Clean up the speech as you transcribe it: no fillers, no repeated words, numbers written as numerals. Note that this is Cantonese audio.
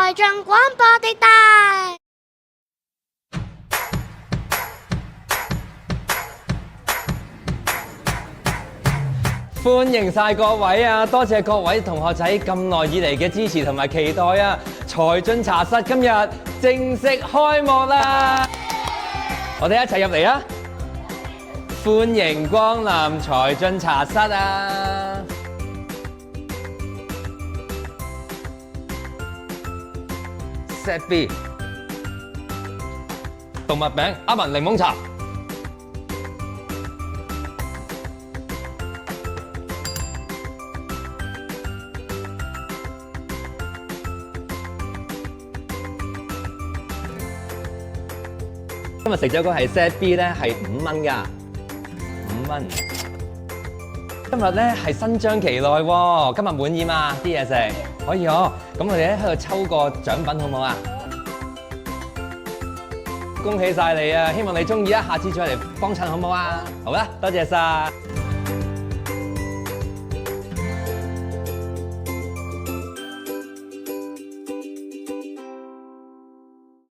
財進廣播地帶。歡迎晒各位啊！多謝各位同學仔咁耐以嚟嘅支持同埋期待啊！財進茶室今日正式開幕啦！我哋一齊入嚟啊！歡迎光臨財進茶室啊！Set B 動物餅阿文檸檬茶。今日食咗個係 Set B 咧，係5蚊㗎，5蚊。今日咧係新張期內喎，今日滿意嘛？啲嘢食可以哦。咁我哋咧喺度抽個獎品好唔好啊？恭喜晒你啊！希望你中意啊，下次再嚟幫襯好唔好啊？好啦，多謝晒。